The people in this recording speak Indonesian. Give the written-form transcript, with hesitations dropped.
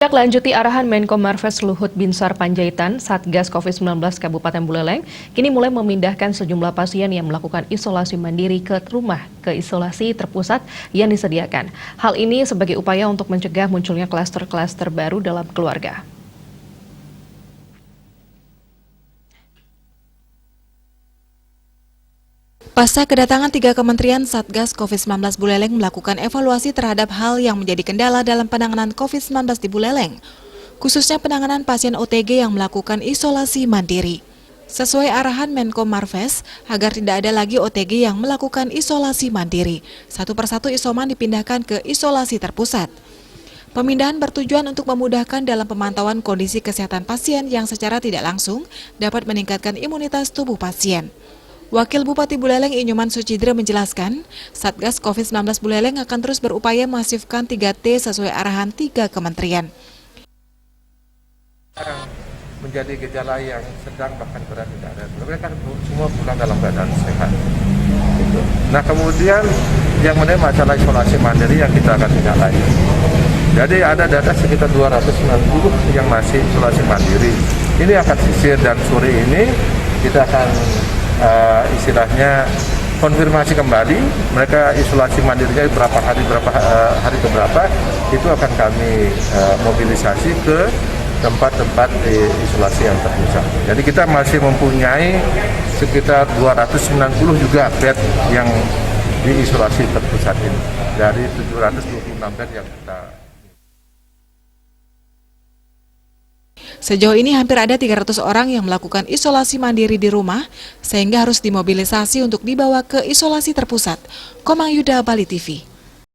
Lanjuti arahan Menko Marves Luhut Binsar Panjaitan, Satgas COVID-19 Kabupaten Buleleng, kini mulai memindahkan sejumlah pasien yang melakukan isolasi mandiri ke rumah ke isolasi terpusat yang disediakan. Hal ini sebagai upaya untuk mencegah munculnya klaster-klaster baru dalam keluarga. Pasca kedatangan 3 kementerian, Satgas COVID-19 Buleleng melakukan evaluasi terhadap hal yang menjadi kendala dalam penanganan COVID-19 di Buleleng, khususnya penanganan pasien OTG yang melakukan isolasi mandiri. Sesuai arahan Menko Marves, agar tidak ada lagi OTG yang melakukan isolasi mandiri, satu persatu isoman dipindahkan ke isolasi terpusat. Pemindahan bertujuan untuk memudahkan dalam pemantauan kondisi kesehatan pasien yang secara tidak langsung dapat meningkatkan imunitas tubuh pasien. Wakil Bupati Buleleng Inyuman Sucidre menjelaskan, Satgas COVID-19 Buleleng akan terus berupaya masifkan 3T sesuai arahan 3 kementerian. Menjadi gejala yang sedang bahkan berat tidak ada. Mereka semua pulang dalam keadaan sehat. Nah kemudian yang mengenai masalah isolasi mandiri yang kita akan tindak lanjut. Jadi ada data sekitar 290 yang masih isolasi mandiri. Ini akan sisir dan sore ini kita akan istilahnya konfirmasi kembali mereka isolasi mandirinya berapa hari keberapa itu akan kami mobilisasi ke tempat-tempat isolasi yang terpusat. Jadi kita masih mempunyai sekitar 290 juga bed yang di isolasi terpusat ini dari 726 bed yang kita. Sejauh ini hampir ada 300 orang yang melakukan isolasi mandiri di rumah, sehingga harus dimobilisasi untuk dibawa ke isolasi terpusat. Komang Yuda, Bali TV.